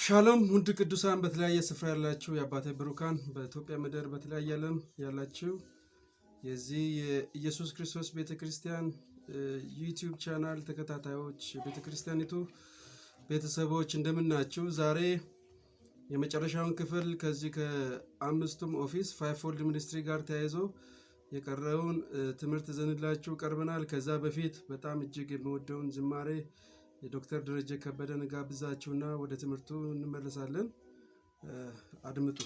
ሻሎም ውድ ቅዱሳን በተለያየ ስፍራ ያላችሁ የአባቴ ብሩካን በኢትዮጵያ ምድር በተለያየ ዓለም ያላችሁ የዚህ የኢየሱስ ክርስቶስ ቤተክርስቲያን ዩቲዩብ ቻናል ተከታታዮች ቤተክርስቲያኒቱ ቤተሰቦች እንደምናችሁ። ዛሬ የመጨረሻውን ክፍል ከዚህ ከአምስቱም ኦፊስ ፋይቭፎልድ ሚኒስትሪ ጋር ተያይዞ የቀረውን ትምህርት ዘንላችሁ ቀርበናል። ከዛ በፊት በጣም እጅግ የምወደውን ዝማሬ የዶክተር ደረጀ ከበደን ጋብዛችሁና ወደ ትምህርቱ እንመለሳለን። አድምጡ።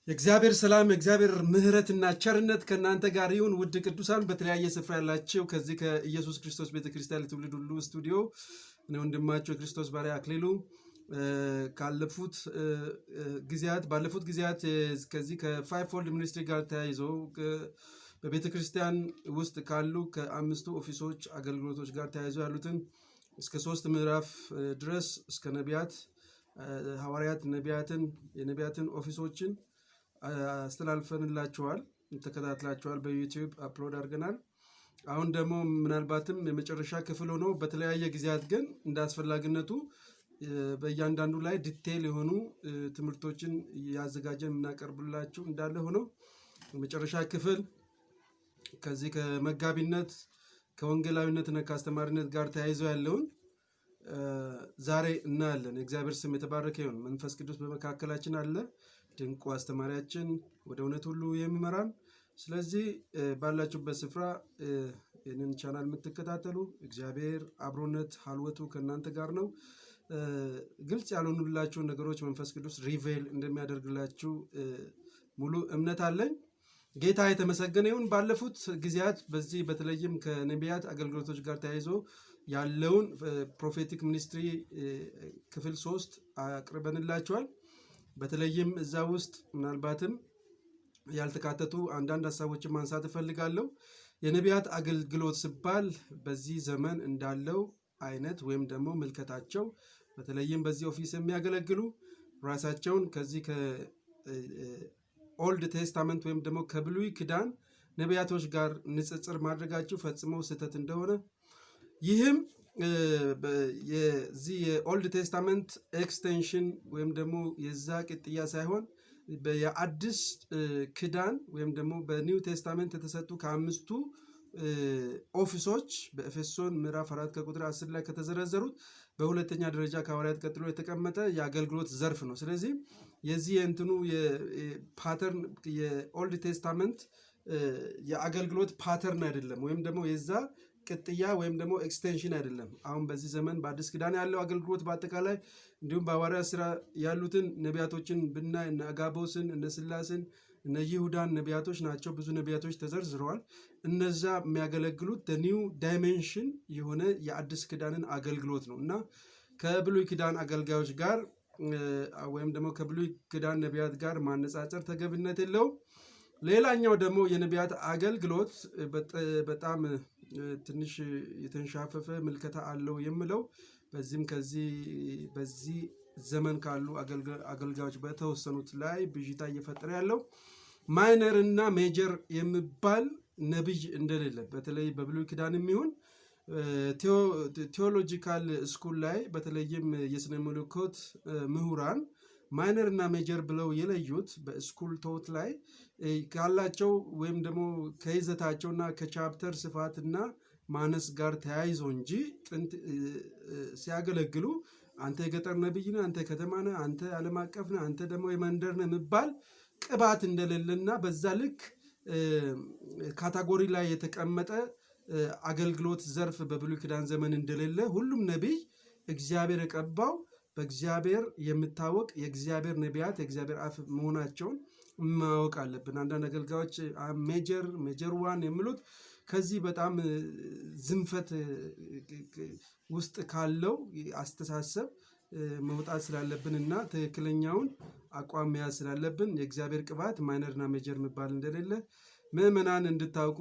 የእግዚአብሔር ሰላም የእግዚአብሔር ምሕረትና ቸርነት ከእናንተ ጋር ይሁን። ውድ ቅዱሳን በተለያየ ስፍራ ያላችሁ ከዚህ ከኢየሱስ ክርስቶስ ቤተክርስቲያን ለትውልድ ሁሉ ስቱዲዮ እኔ ወንድማችሁ የክርስቶስ ባሪያ አክሊሉ ባለፉት ጊዜያት ከዚህ ከፋይቭፎልድ ሚኒስትሪ ጋር ተያይዞ በቤተክርስቲያን ውስጥ ካሉ ከአምስቱ ኦፊሶች አገልግሎቶች ጋር ተያይዞ ያሉትን እስከ 3 ምዕራፍ ድረስ እስከ ነቢያት ሐዋርያት የነቢያትን ኦፊሶችን አስተላልፈንላችኋል፣ ተከታትላችኋል። በዩቲዩብ አፕሎድ አድርገናል። አሁን ደግሞ ምናልባትም የመጨረሻ ክፍል ሆኖ በተለያየ ጊዜያት ግን እንደ አስፈላጊነቱ በእያንዳንዱ ላይ ዲቴይል የሆኑ ትምህርቶችን ያዘጋጀን የምናቀርብላችሁ እንዳለ ሆኖ የመጨረሻ ክፍል ከዚህ ከመጋቢነት ከወንጌላዊነትና ከአስተማሪነት ጋር ተያይዞ ያለውን ዛሬ እናያለን። የእግዚአብሔር ስም የተባረከ ይሁን። መንፈስ ቅዱስ በመካከላችን አለ፣ ድንቁ አስተማሪያችን ወደ እውነት ሁሉ የሚመራን። ስለዚህ ባላችሁበት ስፍራ ይህንን ቻናል የምትከታተሉ እግዚአብሔር አብሮነት ሀልወቱ ከእናንተ ጋር ነው። ግልጽ ያልሆኑላችሁ ነገሮች መንፈስ ቅዱስ ሪቬል እንደሚያደርግላችሁ ሙሉ እምነት አለኝ። ጌታ የተመሰገነ ይሁን። ባለፉት ጊዜያት በዚህ በተለይም ከነቢያት አገልግሎቶች ጋር ተያይዞ ያለውን ፕሮፌቲክ ሚኒስትሪ ክፍል 3 አቅርበንላችኋል። በተለይም እዛ ውስጥ ምናልባትም ያልተካተቱ አንዳንድ ሀሳቦችን ማንሳት እፈልጋለሁ። የነቢያት አገልግሎት ሲባል በዚህ ዘመን እንዳለው አይነት ወይም ደግሞ ምልከታቸው በተለይም በዚህ ኦፊስ የሚያገለግሉ ራሳቸውን ከዚህ ከኦልድ ቴስታመንት ወይም ደግሞ ከብሉይ ኪዳን ነቢያቶች ጋር ንጽጽር ማድረጋቸው ፈጽመው ስህተት እንደሆነ፣ ይህም የዚህ የኦልድ ቴስታመንት ኤክስቴንሽን ወይም ደግሞ የዛ ቅጥያ ሳይሆን የአዲስ ኪዳን ወይም ደግሞ በኒው ቴስታመንት የተሰጡ ከ5ቱ ኦፊሶች በኤፌሶን ምዕራፍ 4 ከቁጥር 10 ላይ ከተዘረዘሩት በሁለተኛ ደረጃ ከሐዋርያት ቀጥሎ የተቀመጠ የአገልግሎት ዘርፍ ነው። ስለዚህ የዚህ የእንትኑ የፓተርን የኦልድ ቴስታመንት የአገልግሎት ፓተርን አይደለም፣ ወይም ደግሞ የዛ ቅጥያ ወይም ደግሞ ኤክስቴንሽን አይደለም። አሁን በዚህ ዘመን በአዲስ ኪዳን ያለው አገልግሎት በአጠቃላይ እንዲሁም በሐዋርያት ስራ ያሉትን ነቢያቶችን ብናይ እነ አጋቦስን፣ እነ ስላስን፣ እነ ይሁዳን ነቢያቶች ናቸው። ብዙ ነቢያቶች ተዘርዝረዋል። እነዛ የሚያገለግሉት ኒው ዳይሜንሽን የሆነ የአዲስ ኪዳንን አገልግሎት ነው እና ከብሉይ ኪዳን አገልጋዮች ጋር ወይም ደግሞ ከብሉይ ኪዳን ነቢያት ጋር ማነጻጸር ተገቢነት የለውም። ሌላኛው ደግሞ የነቢያት አገልግሎት በጣም ትንሽ የተንሻፈፈ ምልከታ አለው የምለው በዚህ ዘመን ካሉ አገልጋዮች በተወሰኑት ላይ ብዥታ እየፈጠረ ያለው ማይነር እና ሜጀር የሚባል ነቢይ እንደሌለ፣ በተለይ በብሉይ ኪዳን የሚሆን ቴዎሎጂካል ስኩል ላይ በተለይም የስነ መለኮት ምሁራን ማይነር እና ሜጀር ብለው የለዩት በስኩል ቶት ላይ ካላቸው ወይም ደግሞ ከይዘታቸውና ከቻፕተር ስፋትና ማነስ ጋር ተያይዞ እንጂ ጥንት ሲያገለግሉ አንተ የገጠር ነቢይ ነህ፣ አንተ ከተማ ነህ፣ አንተ ዓለም አቀፍ ነህ፣ አንተ ደግሞ የመንደር ነህ የሚባል ቅባት እንደሌለና በዛ ልክ ካታጎሪ ላይ የተቀመጠ አገልግሎት ዘርፍ በብሉይ ኪዳን ዘመን እንደሌለ ሁሉም ነቢይ እግዚአብሔር የቀባው በእግዚአብሔር የምታወቅ የእግዚአብሔር ነቢያት የእግዚአብሔር አፍ መሆናቸውን ማወቅ አለብን። አንዳንድ አገልጋዮች ሜጀር ዋን የሚሉት ከዚህ በጣም ዝንፈት ውስጥ ካለው አስተሳሰብ መውጣት ስላለብን እና ትክክለኛውን አቋም መያዝ ስላለብን የእግዚአብሔር ቅባት ማይነርና ሜጀር የሚባል እንደሌለ ምዕመናን እንድታውቁ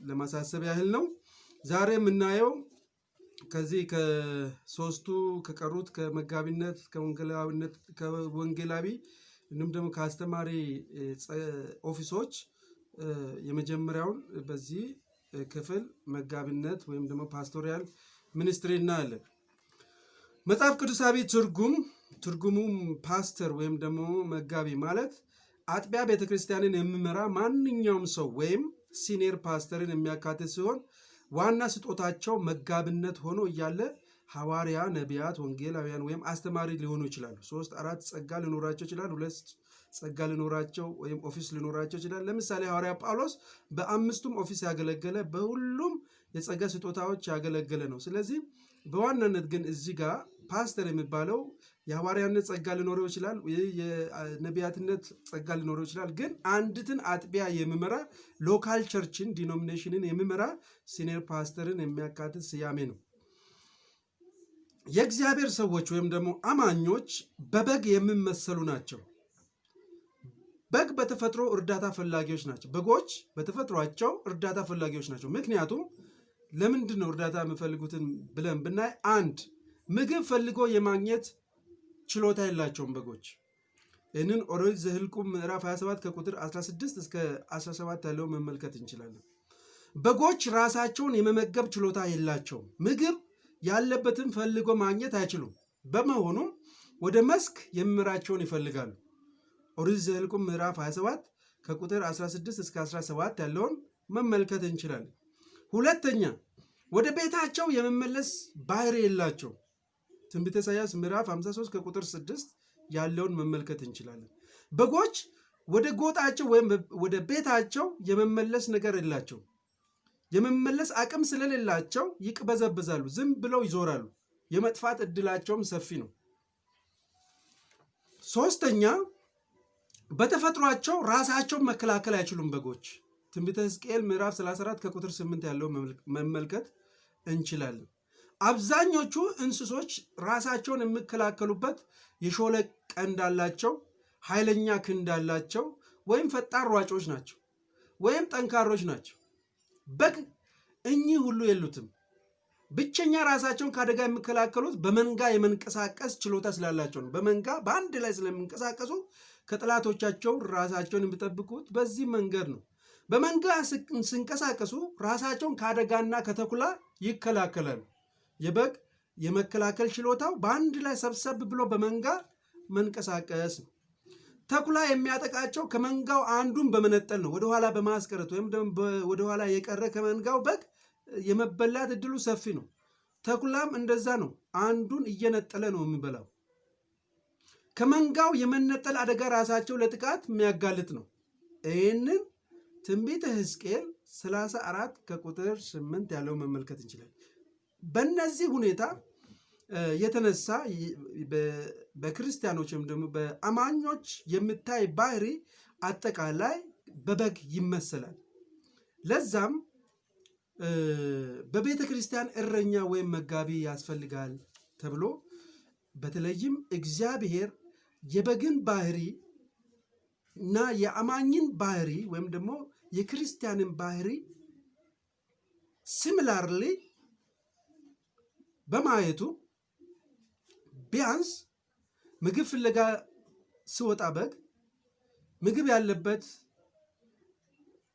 ለማሳሰብ ያህል ነው። ዛሬ የምናየው ከዚህ ከሶስቱ ከቀሩት ከመጋቢነት፣ ከወንጌላዊነት፣ ከወንጌላዊ እንዲሁም ደግሞ ከአስተማሪ ኦፊሶች የመጀመሪያውን በዚህ ክፍል መጋቢነት ወይም ደግሞ ፓስቶሪያል ሚኒስትሪ እናያለን። መጽሐፍ ቅዱሳዊ ትርጉሙም ፓስተር ወይም ደግሞ መጋቢ ማለት አጥቢያ ቤተክርስቲያንን የሚመራ ማንኛውም ሰው ወይም ሲኒየር ፓስተርን የሚያካትት ሲሆን ዋና ስጦታቸው መጋቢነት ሆኖ እያለ ሐዋርያ፣ ነቢያት፣ ወንጌላውያን ወይም አስተማሪ ሊሆኑ ይችላሉ። 3-4 ጸጋ ሊኖራቸው ይችላል። 2 ጸጋ ሊኖራቸው ወይም ኦፊስ ሊኖራቸው ይችላል። ለምሳሌ ሐዋርያ ጳውሎስ በ5ቱም ኦፊስ ያገለገለ፣ በሁሉም የጸጋ ስጦታዎች ያገለገለ ነው። ስለዚህ በዋናነት ግን እዚህ ጋር ፓስተር የሚባለው የሐዋርያነት ጸጋ ሊኖረው ይችላል፣ የነቢያትነት ጸጋ ሊኖረው ይችላል። ግን አንዲትን አጥቢያ የሚመራ ሎካል ቸርችን ዲኖሚኔሽንን የሚመራ ሲኒየር ፓስተርን የሚያካትት ስያሜ ነው። የእግዚአብሔር ሰዎች ወይም ደግሞ አማኞች በበግ የሚመሰሉ ናቸው። በግ በተፈጥሮ እርዳታ ፈላጊዎች ናቸው። በጎች በተፈጥሯቸው እርዳታ ፈላጊዎች ናቸው። ምክንያቱም ለምንድን ነው እርዳታ የሚፈልጉትን ብለን ብናይ፣ አንድ ምግብ ፈልጎ የማግኘት ችሎታ የላቸውም በጎች። ይህንን ኦሪት ዘኍልቍ ምዕራፍ 27 ከቁጥር 16 እስከ 17 ያለው መመልከት እንችላለን። በጎች ራሳቸውን የመመገብ ችሎታ የላቸውም። ምግብ ያለበትን ፈልጎ ማግኘት አይችሉም። በመሆኑም ወደ መስክ የሚመራቸውን ይፈልጋሉ። ኦሪት ዘኍልቍ ምዕራፍ 27 ከቁጥር 16 እስከ 17 ያለውን መመልከት እንችላለን። ሁለተኛ ወደ ቤታቸው የመመለስ ባህሪ የላቸው። ትንቢተ ኢሳይያስ ምዕራፍ 53 ከቁጥር 6 ያለውን መመልከት እንችላለን። በጎች ወደ ጎጣቸው ወይም ወደ ቤታቸው የመመለስ ነገር የላቸው። የመመለስ አቅም ስለሌላቸው ይቅበዘብዛሉ፣ ዝም ብለው ይዞራሉ። የመጥፋት እድላቸውም ሰፊ ነው። ሶስተኛ በተፈጥሯቸው ራሳቸውን መከላከል አይችሉም በጎች። ትንቢተ ሕዝቅኤል ምዕራፍ 34 ከቁጥር 8 ያለው መመልከት እንችላለን። አብዛኞቹ እንስሶች ራሳቸውን የሚከላከሉበት የሾለ ቀንድ አላቸው፣ ኃይለኛ ክንድ አላቸው፣ ወይም ፈጣን ሯጮች ናቸው፣ ወይም ጠንካሮች ናቸው። በግ እኚህ ሁሉ የሉትም። ብቸኛ ራሳቸውን ከአደጋ የሚከላከሉት በመንጋ የመንቀሳቀስ ችሎታ ስላላቸው ነው። በመንጋ በአንድ ላይ ስለሚንቀሳቀሱ ከጠላቶቻቸው ራሳቸውን የሚጠብቁት በዚህ መንገድ ነው። በመንጋ ሲንቀሳቀሱ ራሳቸውን ከአደጋና ከተኩላ ይከላከላሉ። የበግ የመከላከል ችሎታው በአንድ ላይ ሰብሰብ ብሎ በመንጋ መንቀሳቀስ ነው። ተኩላ የሚያጠቃቸው ከመንጋው አንዱን በመነጠል ነው፣ ወደኋላ በማስቀረት ወይም ወደኋላ የቀረ ከመንጋው በግ የመበላት እድሉ ሰፊ ነው። ተኩላም እንደዛ ነው፣ አንዱን እየነጠለ ነው የሚበላው። ከመንጋው የመነጠል አደጋ ራሳቸው ለጥቃት የሚያጋልጥ ነው። ይህንን ትንቢተ ሕዝቅኤል 34 ከቁጥር 8 ያለው መመልከት እንችላለን። በእነዚህ ሁኔታ የተነሳ በክርስቲያኖች ወይም ደግሞ በአማኞች የሚታይ ባህሪ አጠቃላይ በበግ ይመሰላል። ለዛም በቤተ ክርስቲያን እረኛ ወይም መጋቢ ያስፈልጋል ተብሎ በተለይም እግዚአብሔር የበግን ባህሪ እና የአማኝን ባህሪ ወይም ደግሞ የክርስቲያንን ባህሪ ሲሚላርሊ በማየቱ ቢያንስ ምግብ ፍለጋ ሲወጣ በግ ምግብ ያለበት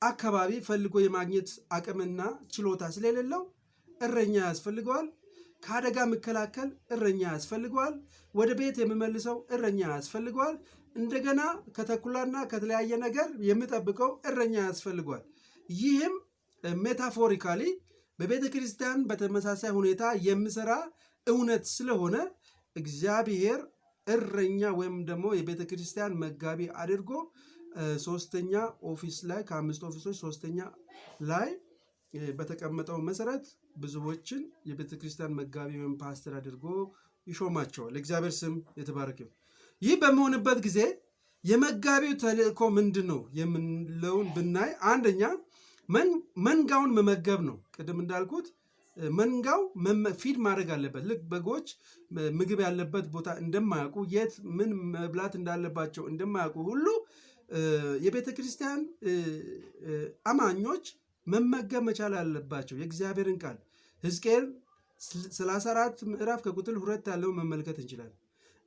አካባቢ ፈልጎ የማግኘት አቅምና ችሎታ ስለሌለው እረኛ ያስፈልገዋል። ከአደጋ የሚከላከል እረኛ ያስፈልገዋል። ወደ ቤት የሚመልሰው እረኛ ያስፈልገዋል። እንደገና ከተኩላና ከተለያየ ነገር የሚጠብቀው እረኛ ያስፈልገዋል። ይህም ሜታፎሪካሊ በቤተ ክርስቲያን በተመሳሳይ ሁኔታ የሚሰራ እውነት ስለሆነ እግዚአብሔር እረኛ ወይም ደግሞ የቤተ ክርስቲያን መጋቢ አድርጎ ሶስተኛ ኦፊስ ላይ ከ5 ኦፊሶች ሶስተኛ ላይ በተቀመጠው መሰረት ብዙዎችን የቤተ ክርስቲያን መጋቢ ወይም ፓስተር አድርጎ ይሾማቸዋል። እግዚአብሔር ስም የተባረከ። ይህ በሚሆንበት ጊዜ የመጋቢው ተልእኮ ምንድን ነው የምንለውን ብናይ አንደኛ መንጋውን መመገብ ነው። ቅድም እንዳልኩት መንጋው ፊድ ማድረግ አለበት። ልክ በጎች ምግብ ያለበት ቦታ እንደማያውቁ፣ የት ምን መብላት እንዳለባቸው እንደማያውቁ ሁሉ የቤተ ክርስቲያን አማኞች መመገብ መቻል አለባቸው። የእግዚአብሔርን ቃል ሕዝቅኤል 34 ምዕራፍ ከቁጥር 2 ያለውን መመልከት እንችላለን።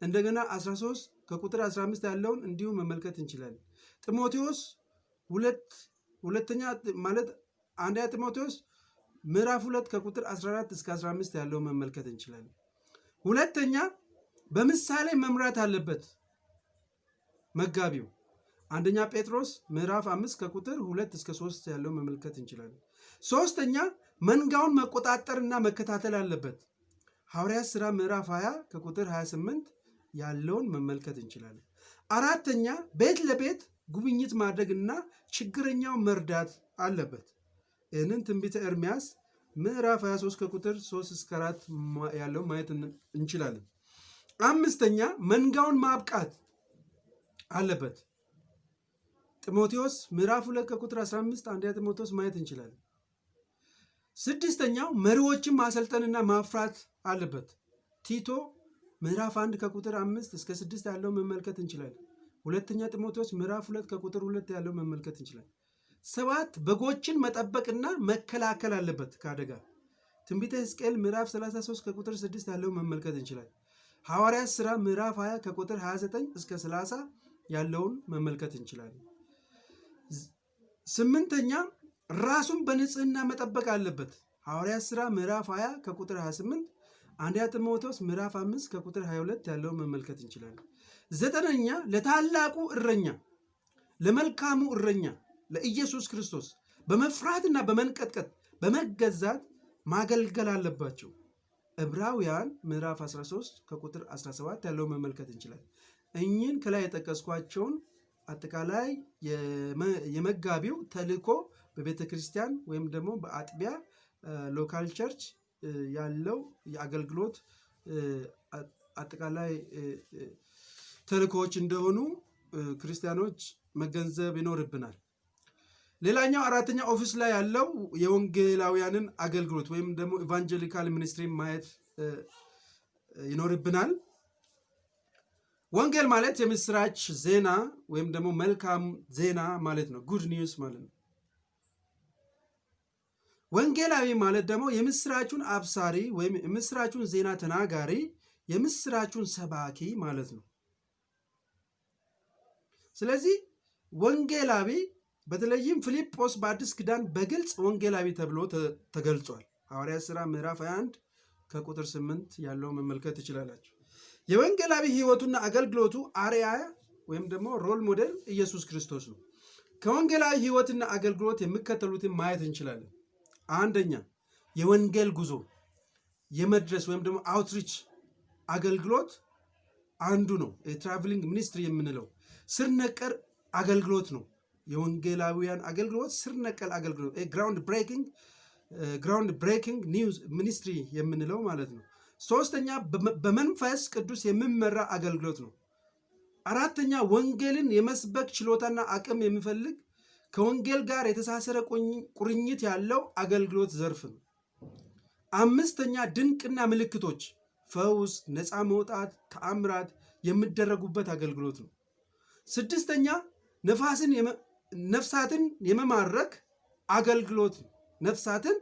እንደገና 13 ከቁጥር 15 ያለውን እንዲሁ መመልከት እንችላለን። ጢሞቴዎስ ሁለተኛ ማለት አንደኛ ጢሞቴዎስ ምዕራፍ 2 ከቁጥር 14 እስከ 15 ያለው መመልከት እንችላለን። ሁለተኛ በምሳሌ መምራት አለበት መጋቢው። አንደኛ ጴጥሮስ ምዕራፍ 5 ከቁጥር 2 እስከ 3 ያለው መመልከት እንችላለን። ሶስተኛ መንጋውን መቆጣጠርና መከታተል አለበት። ሐዋርያት ሥራ ምዕራፍ 20 ከቁጥር 28 ያለውን መመልከት እንችላለን። አራተኛ ቤት ለቤት ጉብኝት ማድረግና ችግረኛው መርዳት አለበት። ይህንን ትንቢተ ኤርምያስ ምዕራፍ 23 ከቁጥር 3 እስከ 4 ያለው ማየት እንችላለን። አምስተኛ መንጋውን ማብቃት አለበት። ጢሞቴዎስ ምዕራፍ 2 ከቁጥር 15 አንደኛ ጢሞቴዎስ ማየት እንችላለን። ስድስተኛው መሪዎችን ማሰልጠንና ማፍራት አለበት። ቲቶ ምዕራፍ 1 ከቁጥር 5 እስከ 6 ያለው መመልከት እንችላለን። ሁለተኛ ጢሞቴዎስ ምዕራፍ 2 ከቁጥር 2 ያለው መመልከት እንችላለን። 7 በጎችን መጠበቅና መከላከል አለበት ከአደጋ። ትንቢተ ሕዝቅኤል ምዕራፍ 33 ከቁጥር 6 ያለው መመልከት እንችላለን። ሐዋርያት ሥራ ምዕራፍ 20 ከቁጥር 29 እስከ 30 ያለውን መመልከት እንችላለን። ስምንተኛ ራሱን በንጽህና መጠበቅ አለበት። ሐዋርያት ሥራ ምዕራፍ 20 ከቁጥር 28፣ አንደኛ ጢሞቴዎስ ምዕራፍ 5 ከቁጥር 22 ያለውን መመልከት እንችላለን። ዘጠነኛ ለታላቁ እረኛ ለመልካሙ እረኛ ለኢየሱስ ክርስቶስ በመፍራትና በመንቀጥቀጥ በመገዛት ማገልገል አለባቸው። ዕብራውያን ምዕራፍ 13 ከቁጥር 17 ያለውን መመልከት እንችላለን። እኚህን ከላይ የጠቀስኳቸውን አጠቃላይ የመጋቢው ተልእኮ በቤተ ክርስቲያን ወይም ደግሞ በአጥቢያ ሎካል ቸርች ያለው የአገልግሎት አጠቃላይ ተልእኮዎች እንደሆኑ ክርስቲያኖች መገንዘብ ይኖርብናል። ሌላኛው አራተኛ ኦፊስ ላይ ያለው የወንጌላውያንን አገልግሎት ወይም ደግሞ ኢቫንጀሊካል ሚኒስትሪ ማየት ይኖርብናል። ወንጌል ማለት የምስራች ዜና ወይም ደግሞ መልካም ዜና ማለት ነው። ጉድ ኒውስ ማለት ነው። ወንጌላዊ ማለት ደግሞ የምስራቹን አብሳሪ ወይም የምስራቹን ዜና ተናጋሪ፣ የምስራቹን ሰባኪ ማለት ነው። ስለዚህ ወንጌላዊ በተለይም ፊልጶስ በአዲስ ኪዳን በግልጽ ወንጌላዊ ተብሎ ተገልጿል። ሐዋርያት ሥራ ምዕራፍ 21 ከቁጥር 8 ያለው መመልከት ትችላላችሁ። የወንጌላዊ ሕይወቱና አገልግሎቱ አርአያ ወይም ደግሞ ሮል ሞዴል ኢየሱስ ክርስቶስ ነው። ከወንጌላዊ ሕይወትና አገልግሎት የሚከተሉትን ማየት እንችላለን። አንደኛ የወንጌል ጉዞ የመድረስ ወይም ደግሞ አውትሪች አገልግሎት አንዱ ነው። የትራቭሊንግ ሚኒስትሪ የምንለው ስር ነቀል አገልግሎት ነው። የወንጌላዊያን አገልግሎት ስር ነቀል አገልግሎት ግራውንድ ብሬኪንግ ኒውስ ሚኒስትሪ የምንለው ማለት ነው። ሶስተኛ በመንፈስ ቅዱስ የሚመራ አገልግሎት ነው። አራተኛ ወንጌልን የመስበክ ችሎታና አቅም የሚፈልግ ከወንጌል ጋር የተሳሰረ ቁርኝት ያለው አገልግሎት ዘርፍ ነው። አምስተኛ ድንቅና ምልክቶች፣ ፈውስ፣ ነፃ መውጣት፣ ተአምራት የሚደረጉበት አገልግሎት ነው። ስድስተኛ ነፍሳትን የመማረክ አገልግሎት ነው። ነፍሳትን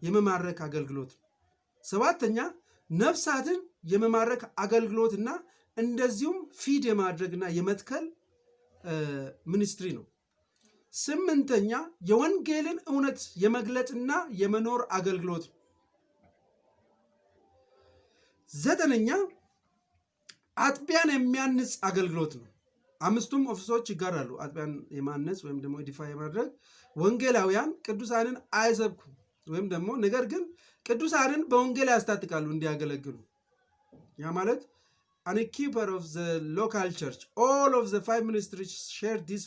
የመማረክ አገልግሎት ነው። ሰባተኛ ነፍሳትን የመማረክ አገልግሎትና እንደዚሁም ፊድ የማድረግና የመትከል ሚኒስትሪ ነው። ስምንተኛ የወንጌልን እውነት የመግለጥና የመኖር አገልግሎት ነው። ዘጠነኛ አጥቢያን የሚያንጽ አገልግሎት ነው። አምስቱም ኦፊሶች ይጋራሉ። አጥቢያን የማነጽ ወይም ደግሞ ኤዲፋይ የማድረግ ወንጌላውያን ቅዱሳንን አይሰብኩም ወይም ደግሞ ነገር ግን ቅዱሳንን በወንጌል ያስታጥቃሉ እንዲያገለግሉ። ያ ማለት an keeper of the local church, all of the 5 ministries share this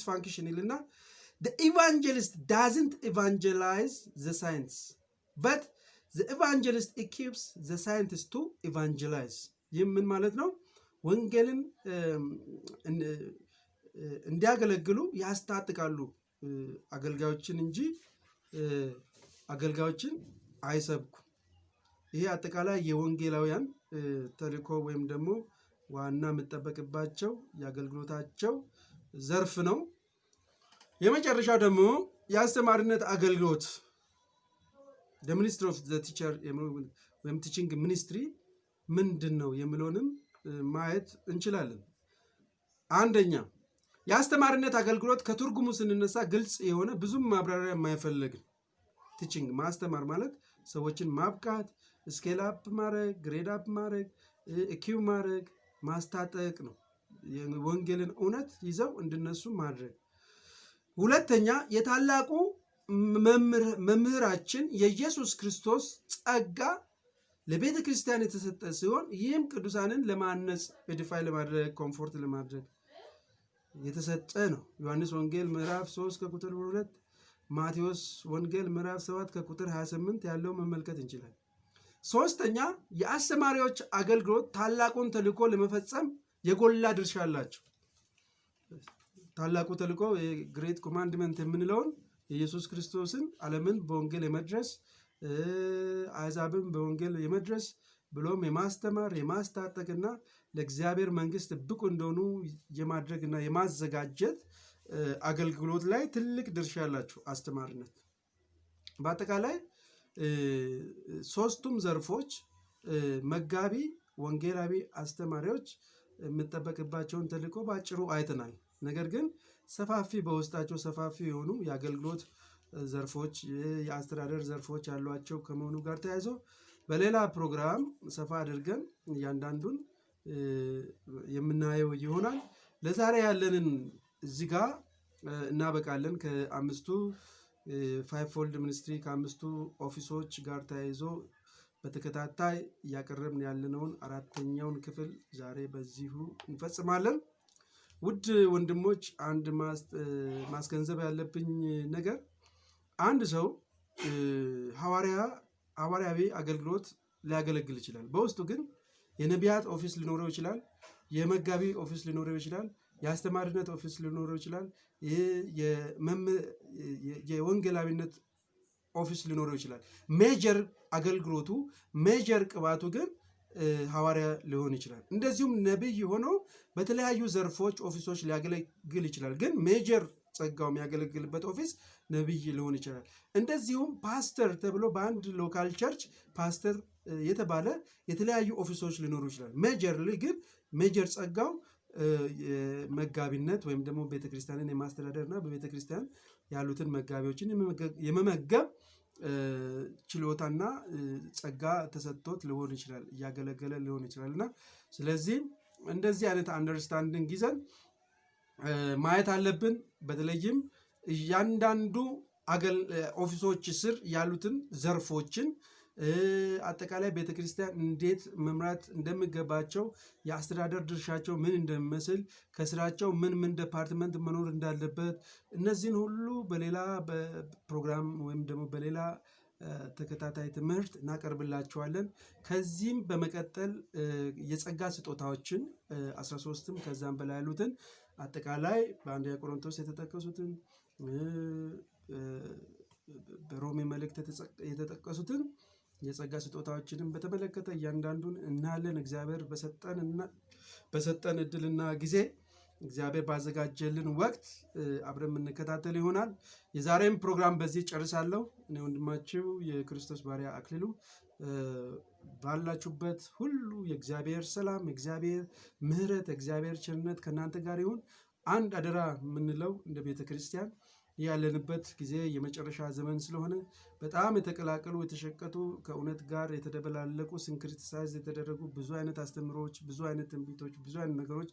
function ይልና the evangelist doesn't evangelize the saints but the evangelist equips the saints to evangelize። ይህ ምን ማለት ነው? ወንጌልን እንዲያገለግሉ ያስታጥቃሉ አገልጋዮችን እንጂ አገልጋዮችን አይሰብኩም። ይሄ አጠቃላይ የወንጌላውያን ተልእኮ ወይም ደግሞ ዋና የምጠበቅባቸው የአገልግሎታቸው ዘርፍ ነው። የመጨረሻው ደግሞ የአስተማሪነት አገልግሎት the ministry of the teacher ወይም ቲቺንግ ሚኒስትሪ ምንድን ነው የሚለውንም ማየት እንችላለን። አንደኛ የአስተማሪነት አገልግሎት ከትርጉሙ ስንነሳ ግልጽ የሆነ ብዙም ማብራሪያ የማይፈልግ ቲቺንግ ማስተማር ማለት ሰዎችን ማብቃት፣ ስኬል አፕ ማድረግ፣ ግሬድ አፕ ማድረግ፣ ኢኪው ማድረግ፣ ማስታጠቅ ነው። የወንጌልን እውነት ይዘው እንድነሱ ማድረግ። ሁለተኛ የታላቁ መምህራችን የኢየሱስ ክርስቶስ ጸጋ ለቤተ ክርስቲያን የተሰጠ ሲሆን ይህም ቅዱሳንን ለማነጽ ኤዲፋይ ለማድረግ ኮምፎርት ለማድረግ የተሰጠ ነው። ዮሐንስ ወንጌል ምዕራፍ 3 ከቁጥር 2፣ ማቴዎስ ወንጌል ምዕራፍ 7 ከቁጥር 28 ያለው መመልከት እንችላለን። ሶስተኛ የአስተማሪዎች አገልግሎት ታላቁን ተልእኮ ለመፈጸም የጎላ ድርሻ አላቸው። ታላቁ ተልእኮ የግሬት ኮማንድመንት የምንለውን የኢየሱስ ክርስቶስን ዓለምን በወንጌል የመድረስ አሕዛብን በወንጌል የመድረስ ብሎም የማስተማር የማስታጠቅና ለእግዚአብሔር መንግስት ብቁ እንደሆኑ የማድረግና የማዘጋጀት አገልግሎት ላይ ትልቅ ድርሻ ያላቸው አስተማሪነት። በአጠቃላይ ሶስቱም ዘርፎች መጋቢ ወንጌላዊ አስተማሪዎች የምጠበቅባቸውን ተልእኮ በአጭሩ አይተናል። ነገር ግን በውስጣቸው ሰፋፊ የሆኑ የአገልግሎት ዘርፎች፣ የአስተዳደር ዘርፎች ያሏቸው ከመሆኑ ጋር ተያይዞ በሌላ ፕሮግራም ሰፋ አድርገን እያንዳንዱን የምናየው ይሆናል። ለዛሬ ያለንን እዚህ ጋር እናበቃለን። ከአምስቱ ፋይቭፎልድ ሚኒስትሪ ከአምስቱ ኦፊሶች ጋር ተያይዞ በተከታታይ እያቀረብን ያለነውን 4ኛውን ክፍል ዛሬ በዚሁ እንፈጽማለን። ውድ ወንድሞች፣ አንድ ማስገንዘብ ያለብኝ ነገር አንድ ሰው ሐዋርያዊ አገልግሎት ሊያገለግል ይችላል። በውስጡ ግን የነቢያት ኦፊስ ሊኖረው ይችላል፣ የመጋቢ ኦፊስ ሊኖረው ይችላል፣ የአስተማሪነት ኦፊስ ሊኖረው ይችላል፣ የወንጌላዊነት ኦፊስ ሊኖረው ይችላል። ሜጀር አገልግሎቱ ሜጀር ቅባቱ ግን ሐዋርያ ሊሆን ይችላል። እንደዚሁም ነቢይ ሆኖ በተለያዩ ዘርፎች ኦፊሶች ሊያገለግል ይችላል። ግን ሜጀር ጸጋው የሚያገለግልበት ኦፊስ ነቢይ ሊሆን ይችላል። እንደዚሁም ፓስተር ተብሎ በአንድ ሎካል ቸርች ፓስተር የተባለ የተለያዩ ኦፊሶች ሊኖሩ ይችላል። ግን ሜጀር ጸጋው መጋቢነት ወይም ደግሞ ቤተክርስቲያንን የማስተዳደር እና በቤተክርስቲያን ያሉትን መጋቢዎችን የመመገብ ችሎታና ጸጋ ተሰጥቶት ሊሆን ይችላል፣ እያገለገለ ሊሆን ይችላል። እና ስለዚህ እንደዚህ አይነት አንደርስታንዲንግ ይዘን ማየት አለብን። በተለይም እያንዳንዱ ኦፊሶች ስር ያሉትን ዘርፎችን አጠቃላይ ቤተክርስቲያን እንዴት መምራት እንደሚገባቸው፣ የአስተዳደር ድርሻቸው ምን እንደሚመስል፣ ከስራቸው ምን ዲፓርትመንት መኖር እንዳለበት፣ እነዚህን ሁሉ በሌላ ፕሮግራም ወይም ደግሞ በሌላ ተከታታይ ትምህርት እናቀርብላችኋለን። ከዚህም በመቀጠል የጸጋ ስጦታዎችን 13ም ከዛም በላይ ያሉትን አጠቃላይ በአንደኛ ቆሮንቶስ የተጠቀሱትን በሮሜ መልእክት የተጠቀሱትን የጸጋ ስጦታዎችንም በተመለከተ እያንዳንዱን እናያለን። እግዚአብሔር በሰጠን እድልና ጊዜ እግዚአብሔር ባዘጋጀልን ወቅት አብረን የምንከታተል ይሆናል። የዛሬም ፕሮግራም በዚህ ጨርሳለሁ። እኔ ወንድማችሁ የክርስቶስ ባሪያ አክሊሉ ባላችሁበት ሁሉ የእግዚአብሔር ሰላም፣ የእግዚአብሔር ምሕረት፣ የእግዚአብሔር ቸርነት ከእናንተ ጋር ይሁን። አንድ አደራ የምንለው እንደ ቤተ ክርስቲያን ያለንበት ጊዜ የመጨረሻ ዘመን ስለሆነ በጣም የተቀላቀሉ የተሸቀጡ ከእውነት ጋር የተደበላለቁ ሲንክሪቲሳይዝ የተደረጉ ብዙ አይነት አስተምሮች፣ ብዙ አይነት ትንቢቶች፣ ብዙ አይነት ነገሮች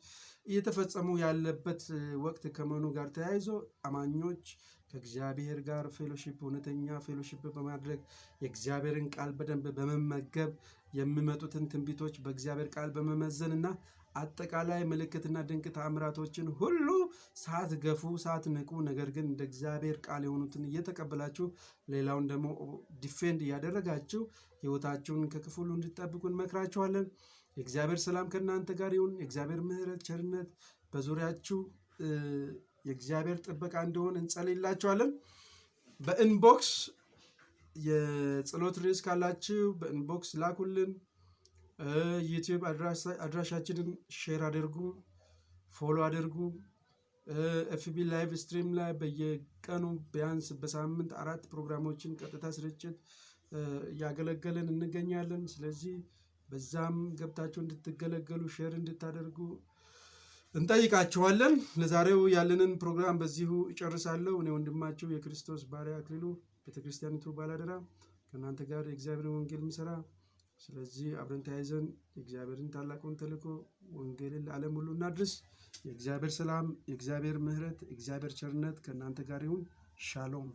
እየተፈጸሙ ያለበት ወቅት ከመሆኑ ጋር ተያይዞ አማኞች ከእግዚአብሔር ጋር ፌሎሺፕ እውነተኛ ፌሎሺፕ በማድረግ የእግዚአብሔርን ቃል በደንብ በመመገብ የሚመጡትን ትንቢቶች በእግዚአብሔር ቃል በመመዘንና አጠቃላይ ምልክትና ድንቅ ተአምራቶችን ሁሉ ሳትገፉ ሳትንቁ፣ ነገር ግን እንደ እግዚአብሔር ቃል የሆኑትን እየተቀበላችሁ ሌላውን ደግሞ ዲፌንድ እያደረጋችሁ ሕይወታችሁን ከክፉ ሁሉ እንድትጠብቁ እንመክራችኋለን። የእግዚአብሔር ሰላም ከእናንተ ጋር ይሁን። የእግዚአብሔር ምሕረት፣ ቸርነት በዙሪያችሁ የእግዚአብሔር ጥበቃ እንደሆን እንጸልይላችኋለን። በኢንቦክስ የጸሎት ርዕስ ካላችሁ በኢንቦክስ ላኩልን። ዩቲዩብ አድራሻችንን ሼር አድርጉ፣ ፎሎ አድርጉ። ኤፍቢ ላይቭ ስትሪም ላይ በየቀኑ ቢያንስ በሳምንት 4 ፕሮግራሞችን ቀጥታ ስርጭት እያገለገልን እንገኛለን። ስለዚህ በዛም ገብታችሁ እንድትገለገሉ ሼር እንድታደርጉ እንጠይቃችኋለን። ለዛሬው ያለንን ፕሮግራም በዚሁ እጨርሳለሁ። እኔ ወንድማችሁ የክርስቶስ ባሪያ አክሊሉ ቤተክርስቲያኒቱ ባላደራ ከእናንተ ጋር የእግዚአብሔርን ወንጌል ምሰራ። ስለዚህ አብረን ተያይዘን የእግዚአብሔርን ታላቁን ተልእኮ ወንጌልን ለዓለም ሁሉ እናድርስ። የእግዚአብሔር ሰላም፣ የእግዚአብሔር ምሕረት፣ የእግዚአብሔር ቸርነት ከእናንተ ጋር ይሁን። ሻሎም